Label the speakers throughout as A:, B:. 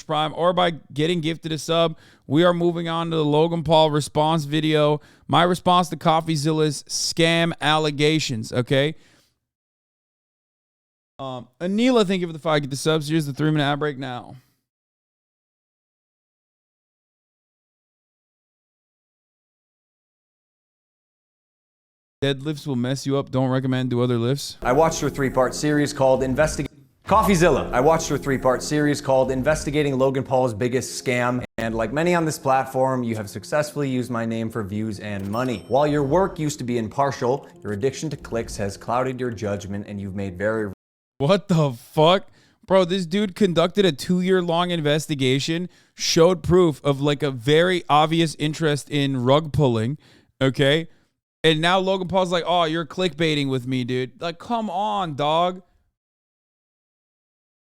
A: Prime or by getting gifted a sub. We are moving on to the Logan Paul response video. My response to Coffeezilla's scam allegations, okay? Anila, thank you for the 5 get the subs. Here's the 3-minute ad break now. Deadlifts will mess you up. Don't recommend. Do other lifts.
B: I watched her 3-part series called Coffeezilla. I watched her 3-part series called Investigating Logan Paul's Biggest Scam. And like many on this platform, you have successfully used my name for views and money. While your work used to be impartial, your addiction to clicks has clouded your judgment and you've made very...
A: What the fuck? Bro, this dude conducted a 2-year-long investigation, showed proof of like a very obvious interest in rug pulling, okay? And now Logan Paul's like, oh, you're clickbaiting with me, dude. Like, come on, dog.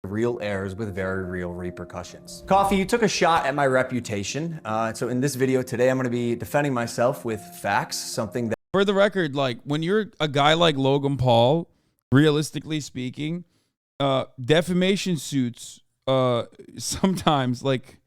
B: Real errors with very real repercussions. Coffee, you took a shot at my reputation. So in this video today, I'm going to be defending myself with facts, something that...
A: For the record, like, when you're a guy like Logan Paul, realistically speaking, defamation suits sometimes, like...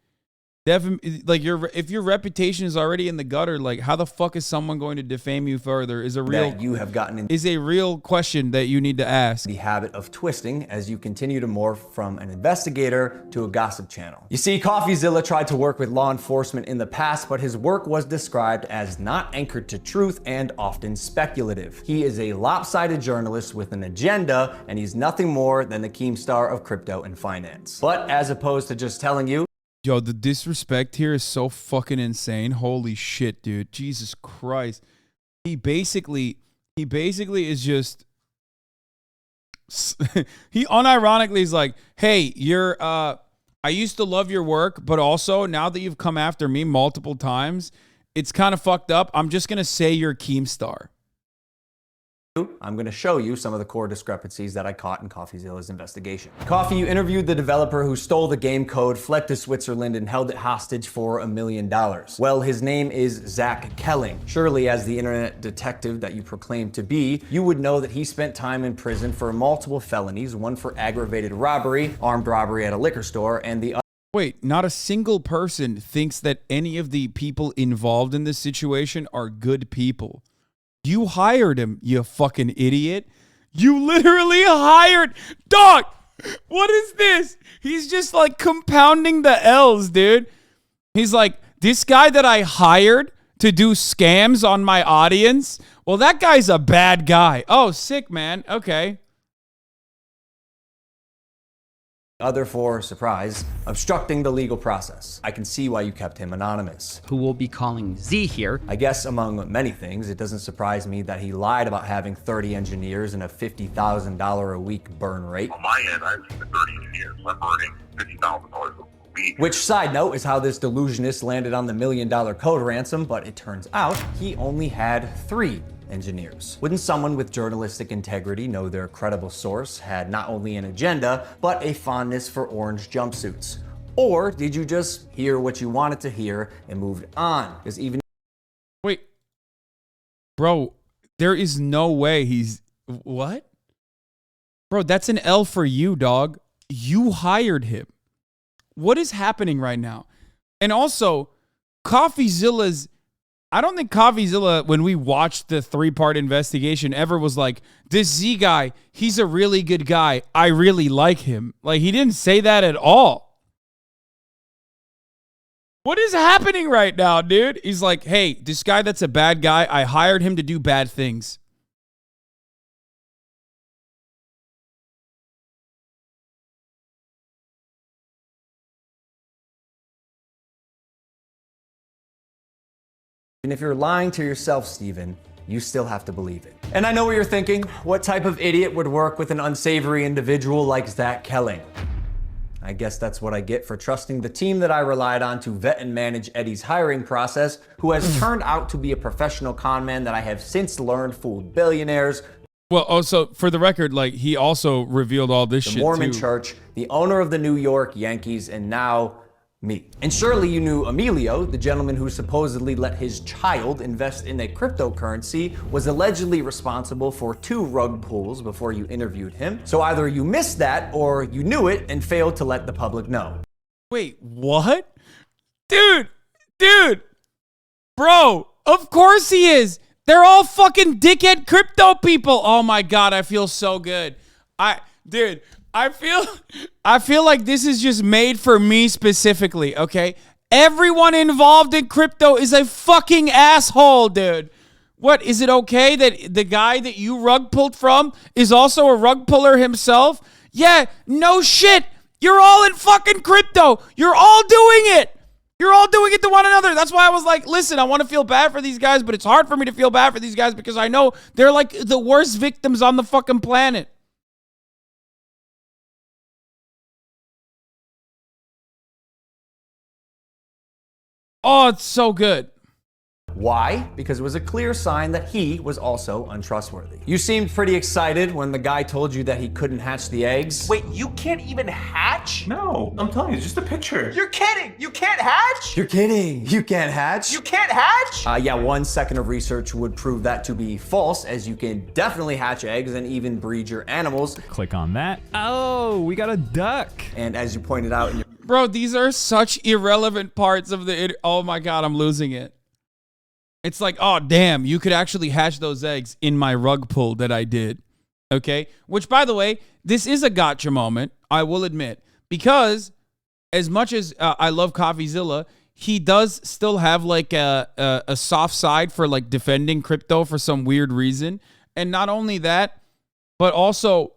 A: if your reputation is already in the gutter, like how the fuck is someone going to defame you further is a real question that you need to ask.
B: The habit of twisting as you continue to morph from an investigator to a gossip channel. You see, Coffeezilla tried to work with law enforcement in the past, but his work was described as not anchored to truth and often speculative. He is a lopsided journalist with an agenda, and he's nothing more than the Keemstar of crypto and finance. But as opposed to just telling you,
A: yo, the disrespect here is so fucking insane. Holy shit, dude. Jesus Christ. He basically is just... he unironically is like, hey, you're... I used to love your work, but also now that you've come after me multiple times, it's kind of fucked up. I'm just going to say you're Keemstar.
B: I'm going to show you some of the core discrepancies that I caught in Coffeezilla's investigation. Coffee, you interviewed the developer who stole the game code, fled to Switzerland, and held it hostage for $1 million. Well, his name is Zach Kelling. Surely, as the internet detective that you proclaim to be, you would know that he spent time in prison for multiple felonies, one for aggravated robbery, armed robbery at a liquor store, and the other...
A: Wait, not a single person thinks that any of the people involved in this situation are good people. You hired him, you fucking idiot. You literally hired... Dog, what is this? He's just like compounding the L's, dude. He's like, this guy that I hired to do scams on my audience, well, that guy's a bad guy. Oh, sick, man. Okay.
B: Other for, surprise, obstructing the legal process. I can see why you kept him anonymous.
C: Who we'll be calling Z here.
B: I guess among many things, it doesn't surprise me that he lied about having 30 engineers and a $50,000 a week burn rate.
D: On my end, I have 30 engineers. I'm burning $50,000 a week.
B: Which, side note, is how this delusionist landed on the $1 million code ransom, but it turns out he only had 3 engineers. Wouldn't someone with journalistic integrity know their credible source had not only an agenda, but a fondness for orange jumpsuits? Or did you just hear what you wanted to hear and moved on? Because even...
A: Wait. Bro, there is no way he's... What? Bro, that's an L for you, dog. You hired him. What is happening right now? And also, Coffeezilla's... I don't think Coffeezilla, when we watched the 3-part investigation, ever was like, this Z guy, he's a really good guy. I really like him. Like, he didn't say that at all. What is happening right now, dude? He's like, hey, this guy that's a bad guy, I hired him to do bad things.
B: And if you're lying to yourself, Steven, you still have to believe it. And I know what you're thinking. What type of idiot would work with an unsavory individual like Zach Kelling? I guess that's what I get for trusting the team that I relied on to vet and manage Eddie's hiring process, who has turned out to be a professional con man that I have since learned fooled billionaires.
A: Well, also, for the record, like, he also revealed all this shit,
B: the Mormon
A: too.
B: Church, the owner of the New York Yankees, and now... me. And surely you knew Emilio, the gentleman who supposedly let his child invest in a cryptocurrency, was allegedly responsible for 2 rug pulls before you interviewed him. So either you missed that or you knew it and failed to let the public know.
A: Wait, what? Dude, bro, of course he is. They're all fucking dickhead crypto people. Oh my God, I feel so good. I feel like this is just made for me specifically, okay? Everyone involved in crypto is a fucking asshole, dude. What, is it okay that the guy that you rug pulled from is also a rug puller himself? Yeah, no shit. You're all in fucking crypto. You're all doing it. You're all doing it to one another. That's why I was like, listen, I want to feel bad for these guys, but it's hard for me to feel bad for these guys because I know they're like the worst victims on the fucking planet. Oh, it's so good.
B: Why? Because it was a clear sign that he was also untrustworthy. You seemed pretty excited when the guy told you that he couldn't hatch the eggs.
E: Wait, you can't even hatch?
F: No, I'm telling you, it's just a picture.
E: You're kidding! You can't hatch?
B: You're kidding. You can't hatch?
E: You can't hatch?
B: Yeah, 1 second of research would prove that to be false, as you can definitely hatch eggs and even breed your animals.
G: Click on that. Oh, we got a duck.
B: And as you pointed out in your
A: Bro, these are such irrelevant parts of the... Oh my God, I'm losing it. It's like, oh, damn, you could actually hatch those eggs in my rug pull that I did. Okay? Which, by the way, this is a gotcha moment, I will admit. Because as much as I love Coffeezilla, he does still have like a soft side for like defending crypto for some weird reason. And not only that, but also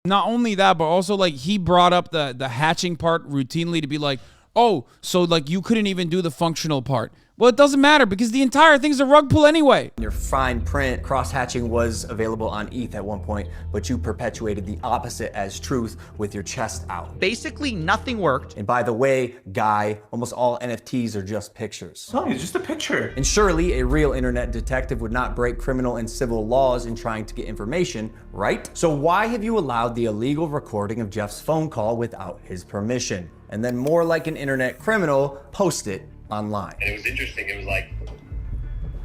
A: like he brought up the hatching part routinely to be like, oh, so like you couldn't even do the functional part. Well, it doesn't matter because the entire thing's a rug pull anyway.
B: your fine print, cross-hatching was available on ETH at one point, but you perpetuated the opposite as truth with your chest out.
C: Basically, nothing worked.
B: And by the way, guy, almost all NFTs are just pictures.
F: I'm telling you, it's just a picture.
B: And surely a real internet detective would not break criminal and civil laws in trying to get information, right? So why have you allowed the illegal recording of Jeff's phone call without his permission? And then more like an internet criminal, post it online.
D: And it was interesting. It was like,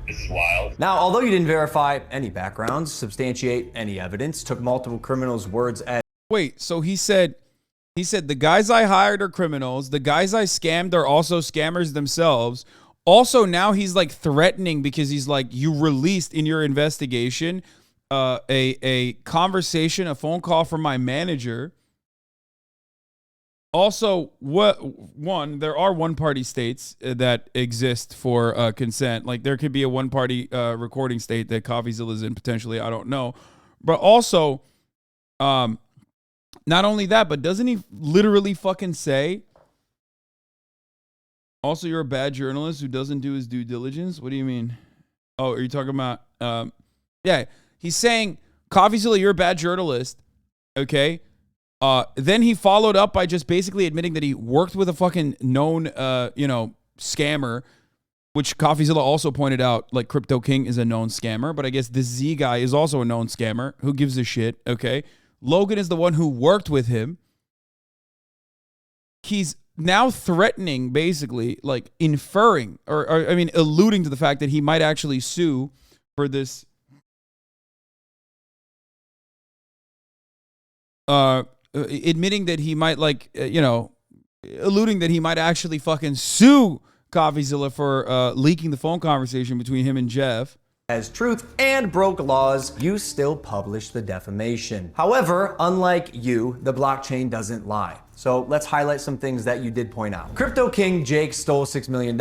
D: this is wild.
B: Now, although you didn't verify any backgrounds, substantiate any evidence, took multiple criminals' words as
A: Wait, so he said the guys I hired are criminals. The guys I scammed are also scammers themselves. Also, now he's like threatening because he's like, you released in your investigation a conversation, a phone call from my manager. Also, there are one-party states that exist for consent. Like there could be a one-party recording state that Coffeezilla is in potentially. I don't know, but also, not only that, but doesn't he literally fucking say? Also, you're a bad journalist who doesn't do his due diligence. What do you mean? Oh, are you talking about? Yeah, he's saying Coffeezilla, you're a bad journalist. Okay. Then he followed up by just basically admitting that he worked with a fucking known, scammer, which Coffeezilla also pointed out, like Crypto King is a known scammer, but I guess this Z guy is also a known scammer. Who gives a shit? Okay. Logan is the one who worked with him. He's now threatening, basically, like inferring or alluding to the fact that he might actually sue for this. Admitting that he might alluding that he might actually fucking sue Coffeezilla for leaking the phone conversation between him and Jeff
B: as truth and broke laws, you still publish the defamation. However, unlike you, the blockchain doesn't lie. So let's highlight some things that you did point out. Crypto King Jake stole $6 million.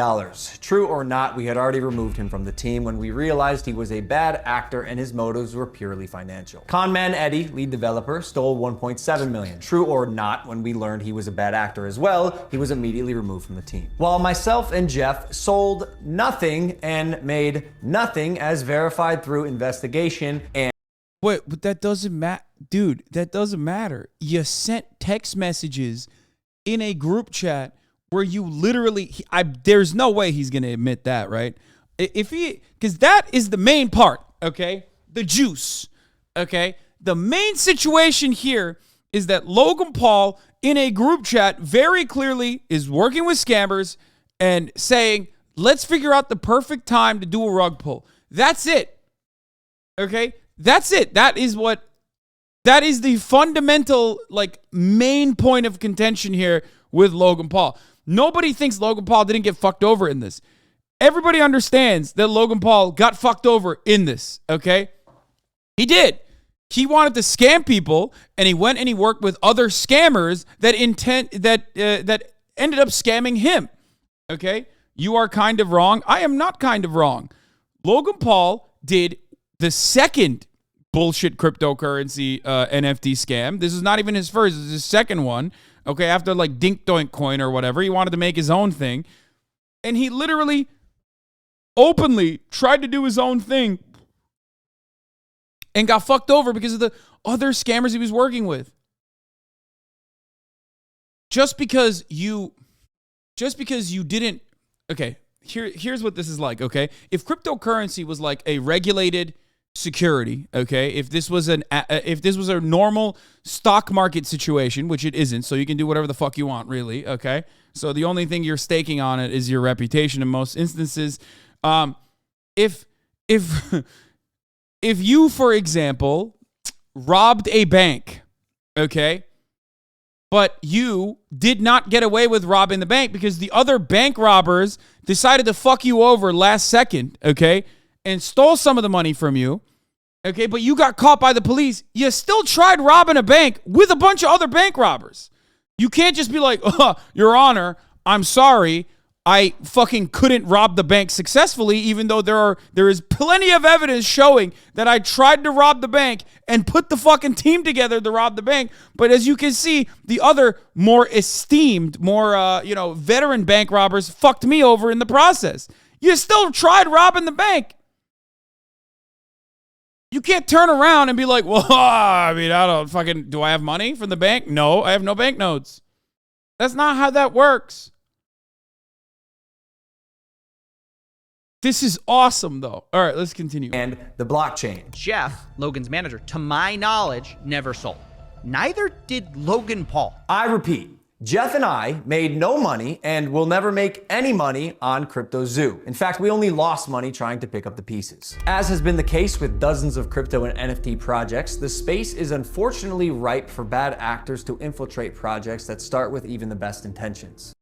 B: True or not, we had already removed him from the team when we realized he was a bad actor and his motives were purely financial. Conman Eddie, lead developer, stole $1.7 million. True or not, when we learned he was a bad actor as well, he was immediately removed from the team. While myself and Jeff sold nothing and made nothing as verified through investigation and
A: Wait, but that doesn't matter. Dude, that doesn't matter. You sent text messages in a group chat where you literally, there's no way he's going to admit that, right? Because that is the main part, okay? The juice, okay? The main situation here is that Logan Paul in a group chat very clearly is working with scammers and saying, let's figure out the perfect time to do a rug pull. That's it, okay? That's it. That is the fundamental, like, main point of contention here with Logan Paul. Nobody thinks Logan Paul didn't get fucked over in this. Everybody understands that Logan Paul got fucked over in this, okay? He did. He wanted to scam people, and he went and he worked with other scammers that ended up scamming him, okay? You are kind of wrong. I am not kind of wrong. Logan Paul did the second bullshit cryptocurrency NFT scam. This is not even his first. This is his second one. Okay, after like Dink Doink Coin or whatever, he wanted to make his own thing. And he literally openly tried to do his own thing and got fucked over because of the other scammers he was working with. Just because you didn't, okay, here's what this is like, okay? If cryptocurrency was like a regulated security, okay? If this was a normal stock market situation, which it isn't, so you can do whatever the fuck you want, really, okay? So the only thing you're staking on it is your reputation in most instances. If you, for example, robbed a bank, okay, but you did not get away with robbing the bank because the other bank robbers decided to fuck you over last second, okay, and stole some of the money from you, okay, but you got caught by the police, you still tried robbing a bank with a bunch of other bank robbers. You can't just be like, oh, Your Honor, I'm sorry, I fucking couldn't rob the bank successfully, even though there is plenty of evidence showing that I tried to rob the bank and put the fucking team together to rob the bank. But as you can see, the other more esteemed, more veteran bank robbers fucked me over in the process. You still tried robbing the bank. You can't turn around and be like, well, I mean, do I have money from the bank? No, I have no banknotes. That's not how that works. This is awesome, though. All right, let's continue.
B: And the blockchain.
C: Jeff, Logan's manager, to my knowledge, never sold. Neither did Logan Paul.
B: I repeat, Jeff and I made no money and will never make any money on CryptoZoo. In fact, we only lost money trying to pick up the pieces. As has been the case with dozens of crypto and NFT projects, the space is unfortunately ripe for bad actors to infiltrate projects that start with even the best intentions.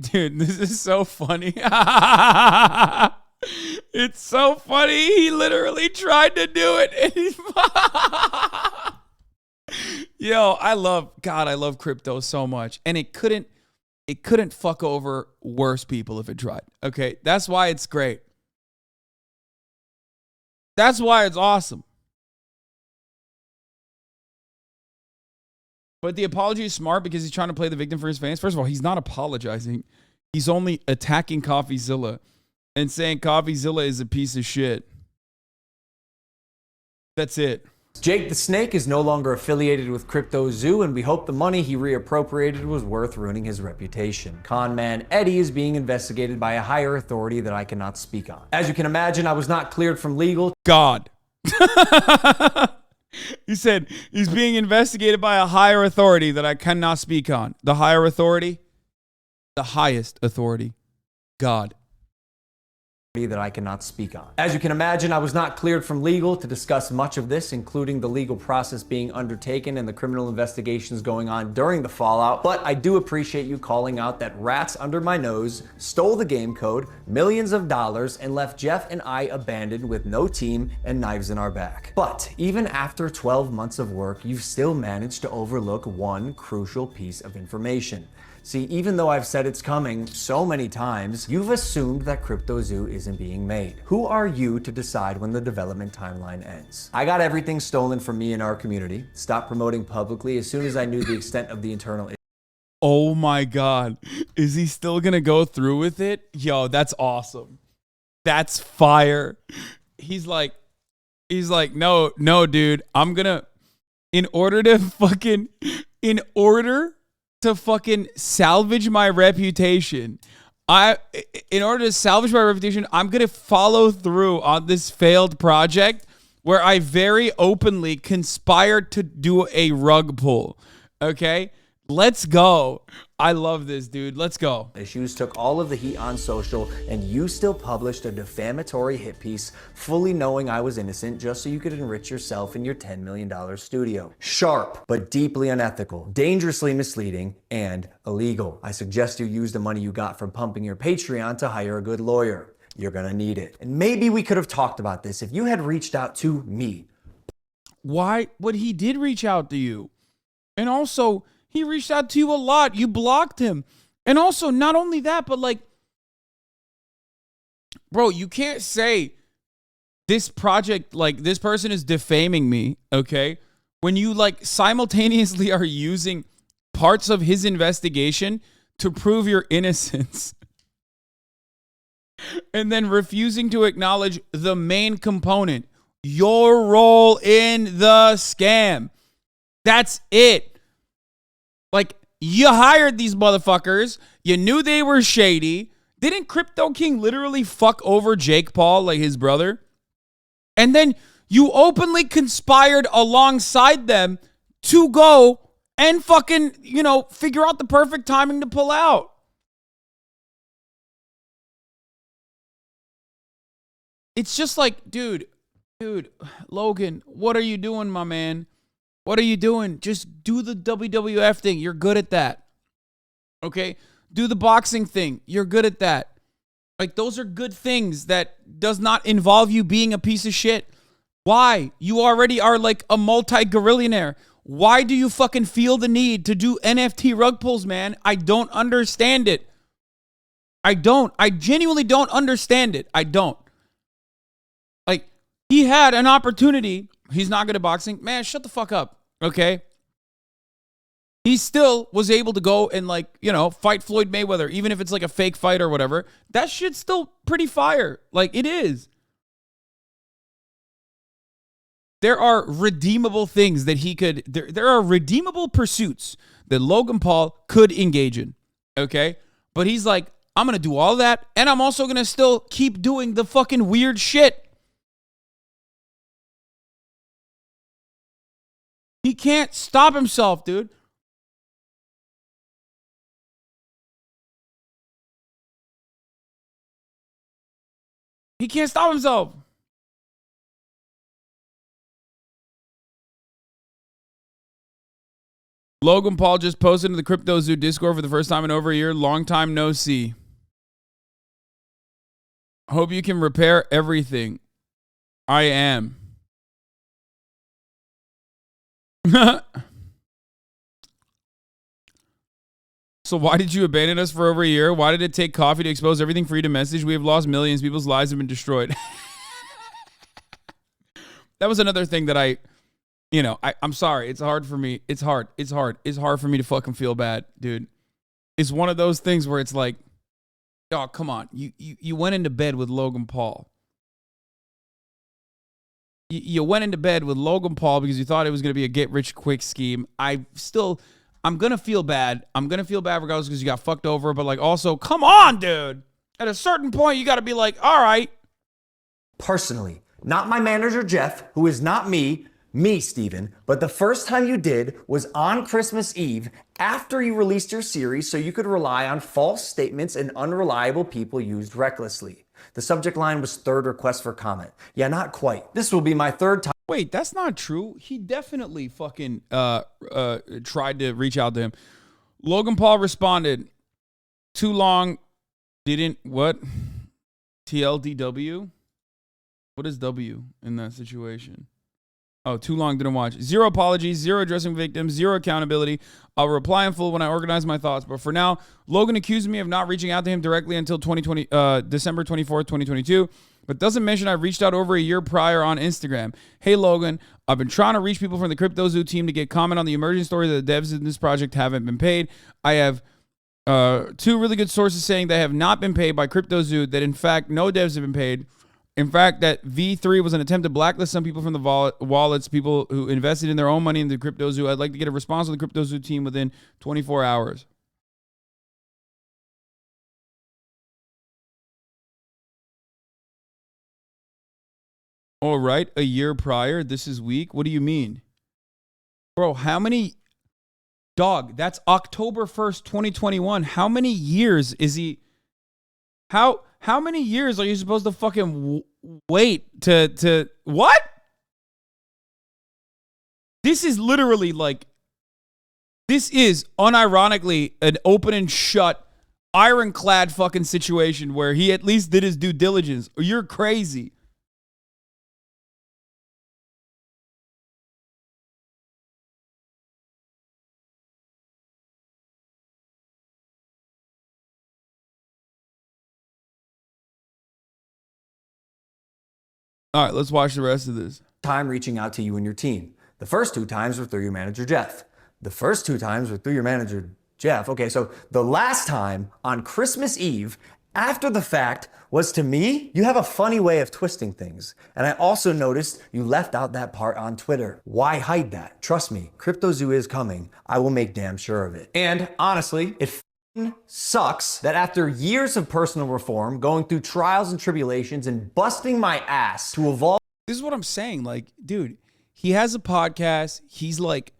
A: Dude, this is so funny. It's so funny. He literally tried to do it. Yo, I love crypto so much. And it couldn't fuck over worse people if it tried. Okay. That's why it's great. That's why it's awesome. But the apology is smart because he's trying to play the victim for his fans. First of all, he's not apologizing. He's only attacking Coffeezilla and saying Coffeezilla is a piece of shit. That's it.
B: Jake the Snake is no longer affiliated with CryptoZoo, and we hope the money he reappropriated was worth ruining his reputation. Con man Eddie is being investigated by a higher authority that I cannot speak on. As you can imagine, I was not cleared from legal.
A: God. He said he's being investigated by a higher authority that I cannot speak on. The higher authority? The highest authority. God.
B: That I cannot speak on. As you can imagine, I was not cleared from legal to discuss much of this, including the legal process being undertaken and the criminal investigations going on during the fallout, but I do appreciate you calling out that rats under my nose stole the game code, millions of dollars, and left Jeff and I abandoned with no team and knives in our back. But even after 12 months of work, you've still managed to overlook one crucial piece of information. See, even though I've said it's coming so many times, you've assumed that CryptoZoo isn't being made. Who are you to decide when the development timeline ends? I got everything stolen from me in our community, stopped promoting publicly as soon as I knew the extent of the internal issue.
A: Oh my God. Is he still gonna go through with it? Yo, that's awesome. That's fire. He's like, no, dude, in order to salvage my reputation, I'm going to follow through on this failed project where I very openly conspired to do a rug pull. Okay? Let's go. I love this, dude. Let's go.
B: Issues took all of the heat on social, and you still published a defamatory hit piece, fully knowing I was innocent, just so you could enrich yourself in your $10 million studio. Sharp, but deeply unethical, dangerously misleading, and illegal. I suggest you use the money you got from pumping your Patreon to hire a good lawyer. You're gonna need it. And maybe we could have talked about this if you had reached out to me.
A: Why? But he did reach out to you. And also, he reached out to you a lot. You blocked him. And also, not only that, but like, bro, you can't say this project, like, this person is defaming me, okay? When you, like, simultaneously are using parts of his investigation to prove your innocence. And then refusing to acknowledge the main component, your role in the scam. That's it. Like, you hired these motherfuckers. You knew they were shady. Didn't Crypto King literally fuck over Jake Paul, like his brother? And then you openly conspired alongside them to go and fucking, you know, figure out the perfect timing to pull out. It's just like, dude, Logan, what are you doing, my man? What are you doing? Just do the WWF thing. You're good at that. Okay? Do the boxing thing. You're good at that. Like, those are good things that does not involve you being a piece of shit. Why? You already are like a multi-gorillionaire. Why do you fucking feel the need to do NFT rug pulls, man? I don't understand it. I don't. I genuinely don't understand it. I don't. Like, he had an opportunity. He's not good at boxing. Man, shut the fuck up. Okay? He still was able to go and, like, you know, fight Floyd Mayweather, even if it's like a fake fight or whatever. That shit's still pretty fire. Like, it is. There are redeemable things that he could, there are redeemable pursuits that Logan Paul could engage in. Okay? But he's like, I'm going to do all that, and I'm also going to still keep doing the fucking weird shit. He can't stop himself, dude. He can't stop himself. Logan Paul just posted in the Crypto Zoo Discord for the first time in over a year. Long time no see. Hope you can repair everything. I am. So why did you abandon us for over a year? Why did it take coffee to expose everything for you to message? We have lost millions. People's lives have been destroyed. That was another thing that I'm sorry. It's hard for me. It's hard. It's hard for me to fucking feel bad, dude. It's one of those things where it's like, oh, come on. You went into bed with Logan Paul. You went into bed with Logan Paul because you thought it was going to be a get-rich-quick scheme. I'm going to feel bad. I'm going to feel bad regardless because you got fucked over. But, like, also, come on, dude. At a certain point, you got to be like, all right.
B: Personally, not my manager, Jeff, who is not me, Steven, but the first time you did was on Christmas Eve after you released your series so you could rely on false statements and unreliable people used recklessly. The subject line was third request for comment. Yeah, not quite. This will be my third time.
A: Wait, that's not true. He definitely fucking tried to reach out to him. Logan Paul responded, too long, didn't, what? TLDW? What is W in that situation? Oh, too long, didn't watch. Zero apologies, zero addressing victims, zero accountability. I'll reply in full when I organize my thoughts. But for now, Logan accused me of not reaching out to him directly until December 24th, 2022. But doesn't mention I reached out over a year prior on Instagram. Hey, Logan, I've been trying to reach people from the Crypto Zoo team to get comment on the emerging story that the devs in this project haven't been paid. I have two really good sources saying they have not been paid by Crypto Zoo, that in fact, no devs have been paid. In fact, that V3 was an attempt to blacklist some people from the wallets, people who invested in their own money in the Crypto Zoo. I'd like to get a response from the Crypto Zoo team within 24 hours. All right, a year prior, this is weak. What do you mean? Bro, how many Dog, that's October 1st, 2021. How many years is he? How many years are you supposed to fucking wait to what? This is literally like, this is unironically an open and shut, ironclad fucking situation where he at least did his due diligence. You're crazy. All right, let's watch the rest of this.
B: Time reaching out to you and your team. The first 2 times were through your manager, Jeff. The first 2 times were through your manager, Jeff. Okay, so the last time on Christmas Eve, after the fact, was to me. You have a funny way of twisting things. And I also noticed you left out that part on Twitter. Why hide that? Trust me, CryptoZoo is coming. I will make damn sure of it. And honestly, it sucks that after years of personal reform, going through trials and tribulations and busting my ass to evolve.
A: This is what I'm saying. Like, dude, he has a podcast. He's like,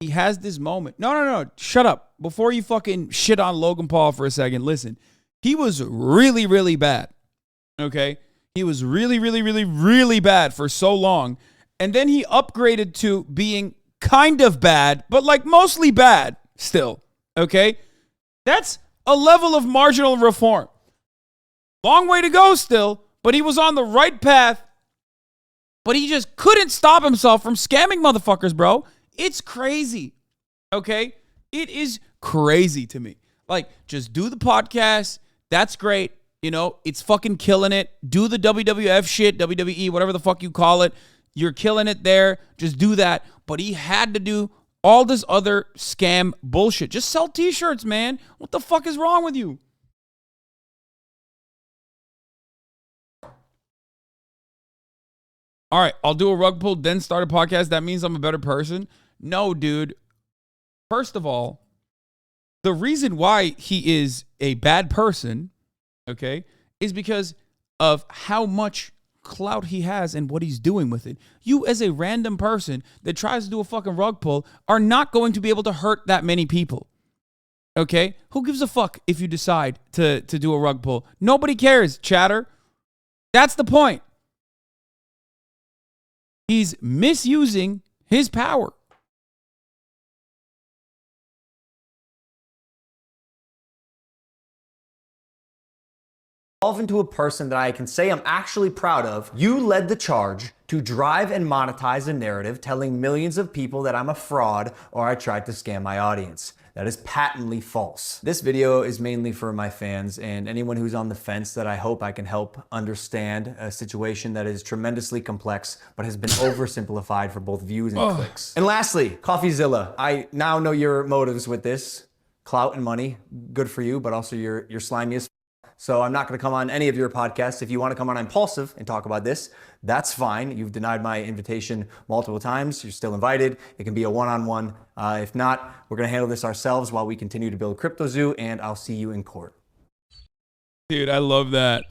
A: he has this moment. No. Shut up. Before you fucking shit on Logan Paul for a second, listen. He was really, really bad. Okay? He was really, really, really, really bad for so long. And then he upgraded to being kind of bad, but like mostly bad still. Okay? That's a level of marginal reform. Long way to go still, but he was on the right path. But he just couldn't stop himself from scamming motherfuckers, bro. It's crazy. Okay? It is crazy to me. Like, just do the podcast. That's great. You know, it's fucking killing it. Do the WWF shit, WWE, whatever the fuck you call it. You're killing it there. Just do that. But he had to do all this other scam bullshit. Just sell t-shirts, man. What the fuck is wrong with you? All right, I'll do a rug pull, then start a podcast. That means I'm a better person. No, dude. First of all, the reason why he is a bad person, okay, is because of how much clout he has and what he's doing with it. You, as a random person that tries to do a fucking rug pull, are not going to be able to hurt that many people. Okay? Who gives a fuck if you decide to do a rug pull? Nobody cares, chatter. That's the point. He's misusing his power.
B: Evolve into a person that I can say I'm actually proud of. You led the charge to drive and monetize a narrative telling millions of people that I'm a fraud or I tried to scam my audience. That is patently false. This video is mainly for my fans and anyone who's on the fence that I hope I can help understand a situation that is tremendously complex but has been oversimplified for both views and clicks. And lastly, Coffeezilla. I now know your motives with this. Clout and money, good for you, but also you're slimy as. So I'm not going to come on any of your podcasts. If you want to come on Impulsive and talk about this, that's fine. You've denied my invitation multiple times. You're still invited. It can be a one-on-one. If not, we're going to handle this ourselves while we continue to build CryptoZoo, and I'll see you in court.
A: Dude, I love that.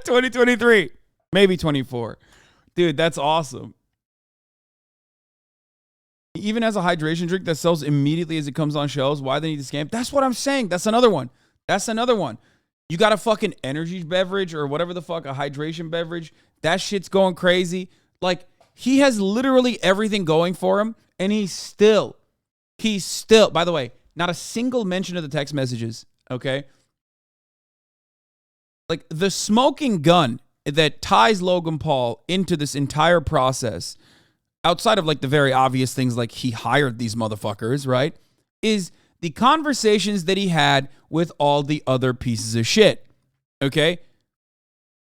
A: 2023, maybe 24. Dude, that's awesome. He even has a hydration drink that sells immediately as it comes on shelves. Why they need to scam? That's what I'm saying. That's another one. You got a fucking energy beverage or whatever the fuck, a hydration beverage. That shit's going crazy. Like, he has literally everything going for him, and he's still, by the way, not a single mention of the text messages, okay? Like, the smoking gun that ties Logan Paul into this entire process, outside of like the very obvious things like he hired these motherfuckers, right, is the conversations that he had with all the other pieces of shit, okay?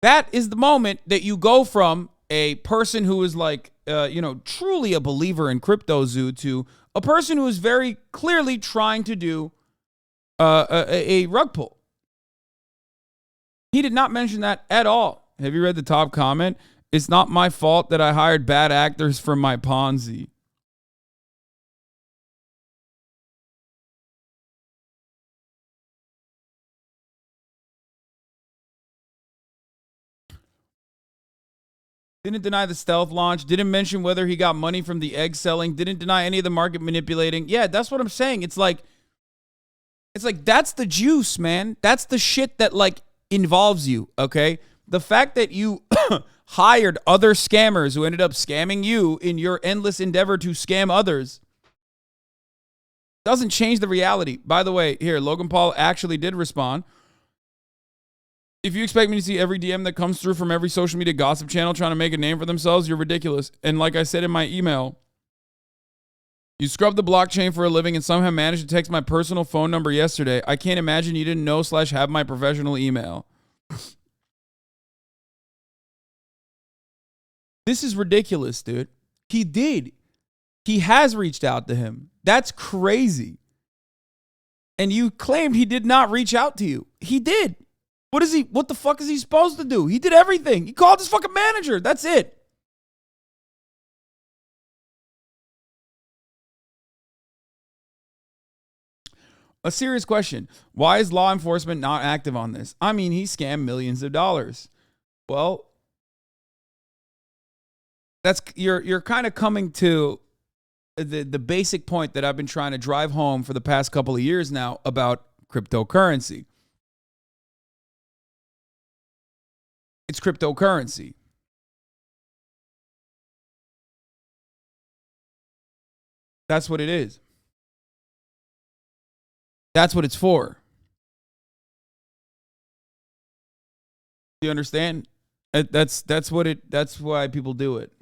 A: That is the moment that you go from a person who is like, truly a believer in CryptoZoo to a person who is very clearly trying to do a rug pull. He did not mention that at all. Have you read the top comment? It's not my fault that I hired bad actors for my Ponzi. Didn't deny the stealth launch. Didn't mention whether he got money from the egg selling. Didn't deny any of the market manipulating. Yeah, that's what I'm saying. It's like that's the juice, man. That's the shit that like involves you, okay? The fact that you hired other scammers who ended up scamming you in your endless endeavor to scam others doesn't change the reality. By the way, here, Logan Paul actually did respond. If you expect me to see every DM that comes through from every social media gossip channel trying to make a name for themselves, you're ridiculous. And like I said in my email, you scrub the blockchain for a living and somehow managed to text my personal phone number yesterday. I can't imagine you didn't know / have my professional email. This is ridiculous, dude. He did. He has reached out to him. That's crazy. And you claimed he did not reach out to you. He did. What the fuck is he supposed to do? He did everything. He called his fucking manager. That's it. A serious question. Why is law enforcement not active on this? I mean, he scammed millions of dollars. Well, you're kind of coming to the basic point that I've been trying to drive home for the past couple of years now about cryptocurrency. It's cryptocurrency. That's what it is. That's what it's for. Do you understand? That's why people do it.